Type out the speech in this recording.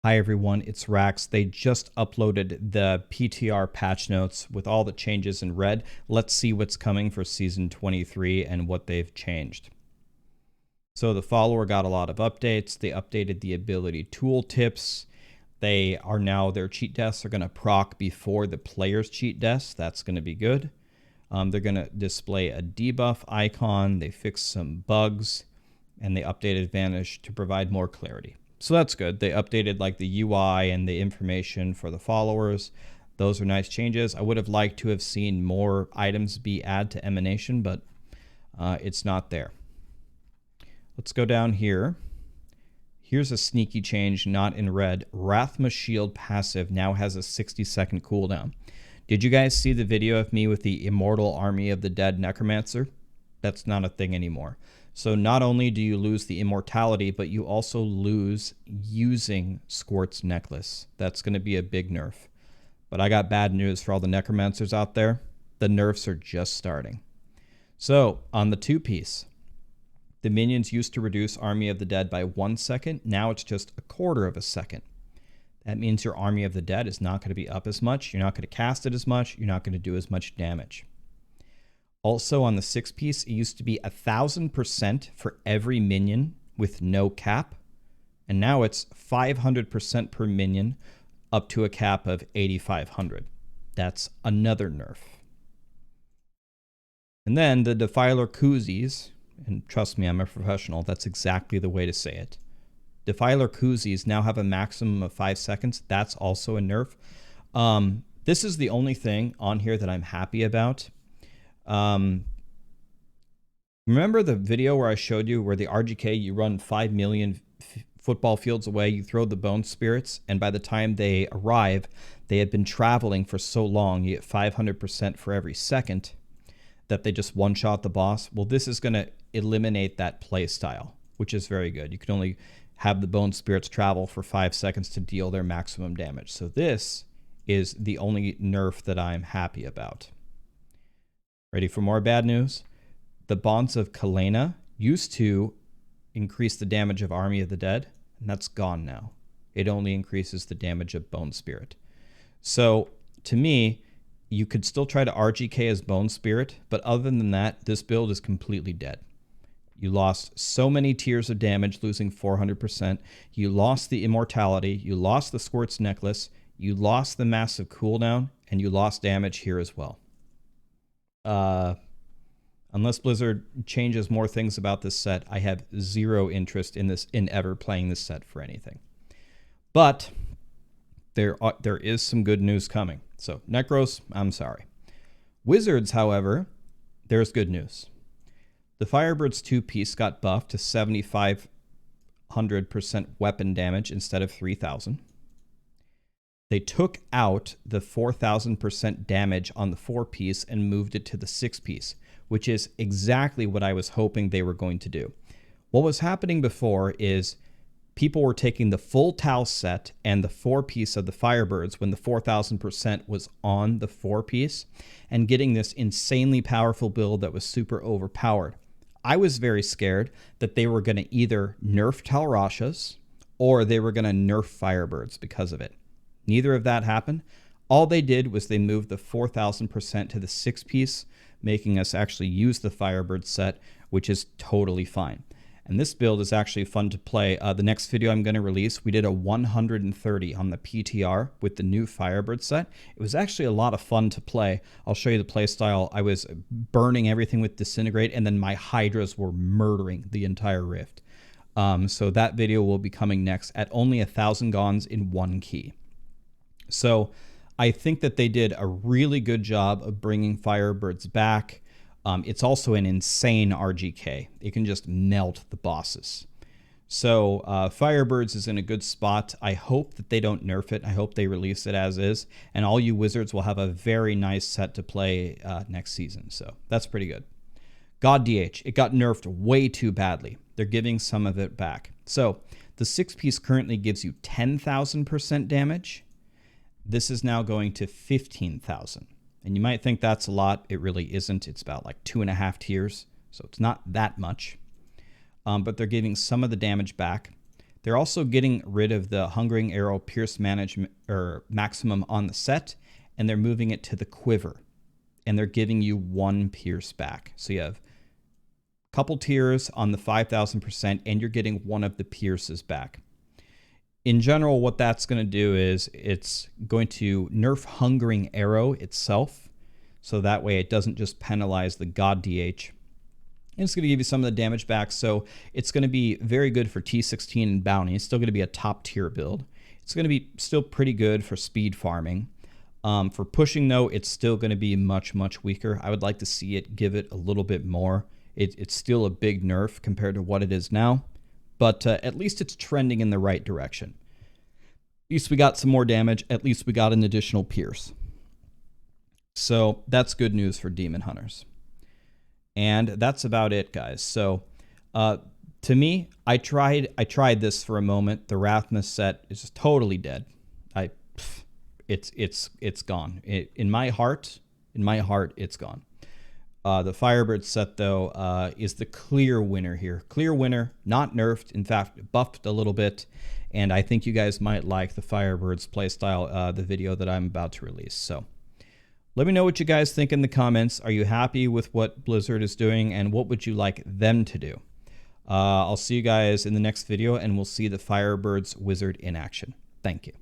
Hi everyone, it's Rax. They just uploaded the PTR patch notes with all the changes in red. Let's see what's coming for Season 23 and what they've changed. So the follower got a lot of updates. They updated the ability tooltips. Their cheat deaths are going to proc before the player's cheat deaths. That's going to be good. They're going to display a debuff icon. They fixed some bugs and they updated Vanish to provide more clarity. So that's good. They updated like the UI and the information for the followers. Those are nice changes. I would have liked to have seen more items be added to Emanation, but it's not there. Let's go down here. Here's a sneaky change, not in red. Rathma Shield passive now has a 60-second cooldown. Did you guys see the video of me with the Immortal Army of the Dead Necromancer? That's not a thing anymore. So not only do you lose the immortality, but you also lose using Squirt's Necklace. That's going to be a big nerf. But I got bad news for all the necromancers out there. The nerfs are just starting. So on the 2-piece, the minions used to reduce Army of the Dead by 1 second. Now it's just a quarter of a second. That means your Army of the Dead is not going to be up as much. You're not going to cast it as much. You're not going to do as much damage. Also on the 6-piece, it used to be 1,000% for every minion with no cap. And now it's 500% per minion up to a cap of 8,500. That's another nerf. And then the Defiler koozies, and trust me, I'm a professional, that's exactly the way to say it. Defiler koozies now have a maximum of 5 seconds. That's also a nerf. This is the only thing on here that I'm happy about. Remember the video where I showed you where the RGK, you run 5 million football fields away, you throw the bone spirits, and by the time they arrive, they had been traveling for so long, you get 500% for every second, that they just one-shot the boss. Well, this is going to eliminate that play style, which is very good. You can only have the bone spirits travel for 5 seconds to deal their maximum damage. So this is the only nerf that I'm happy about. Ready for more bad news? The Bonds of Kalena used to increase the damage of Army of the Dead, and that's gone now. It only increases the damage of Bone Spirit. So, to me, you could still try to RGK as Bone Spirit, but other than that, this build is completely dead. You lost so many tiers of damage, losing 400%. You lost the immortality. You lost the Squirt's Necklace. You lost the massive cooldown, and you lost damage here as well. Unless Blizzard changes more things about this set, I have zero interest in ever playing this set for anything. But there is some good news coming. So Necros, I'm sorry. Wizards, however, there's good news. The Firebirds 2-piece got buffed to 7,500% weapon damage instead of 3,000. They took out the 4,000% damage on the 4-piece and moved it to the 6-piece, which is exactly what I was hoping they were going to do. What was happening before is people were taking the full Tau set and the 4-piece of the Firebirds when the 4,000% was on the 4-piece and getting this insanely powerful build that was super overpowered. I was very scared that they were going to either nerf Talrashas or they were going to nerf Firebirds because of it. Neither of that happened. All they did was they moved the 4,000% to the 6-piece, making us actually use the Firebird set, which is totally fine. And this build is actually fun to play. The next video I'm going to release, we did a 130 on the PTR with the new Firebird set. It was actually a lot of fun to play. I'll show you the play style. I was burning everything with Disintegrate, and then my Hydras were murdering the entire Rift. So that video will be coming next at only 1,000 Gons in 1 key. So I think that they did a really good job of bringing Firebirds back. It's also an insane RGK. It can just melt the bosses. So Firebirds is in a good spot. I hope that they don't nerf it. I hope they release it as is. And all you Wizards will have a very nice set to play next season. So that's pretty good. God DH, it got nerfed way too badly. They're giving some of it back. So the 6-piece currently gives you 10,000% damage. This is now going to 15,000. And you might think that's a lot. It really isn't. It's about like 2.5 tiers. So it's not that much. But they're giving some of the damage back. They're also getting rid of the Hungering Arrow Pierce management or maximum on the set, and they're moving it to the quiver, and they're giving you 1 pierce back. So you have a couple tiers on the 5,000%, and you're getting 1 of the pierces back. In general, what that's going to do is it's going to nerf Hungering Arrow itself, so that way it doesn't just penalize the God DH. And it's going to give you some of the damage back, so it's going to be very good for T16 and Bounty. It's still going to be a top tier build. It's going to be still pretty good for speed farming. For pushing, though, it's still going to be much, much weaker. I would like to see it give it a little bit more. It's still a big nerf compared to what it is now, but at least it's trending in the right direction. At least we got some more damage. At least we got an additional pierce. So that's good news for Demon Hunters. And that's about it, guys. So to me, I tried this for a moment. The Rathmas set is just totally dead. It's gone. In my heart, it's gone. The Firebirds set, though, is the clear winner here. Clear winner, not nerfed. In fact, buffed a little bit. And I think you guys might like the Firebirds playstyle, the video that I'm about to release. So let me know what you guys think in the comments. Are you happy with what Blizzard is doing, and what would you like them to do? I'll see you guys in the next video, and we'll see the Firebirds Wizard in action. Thank you.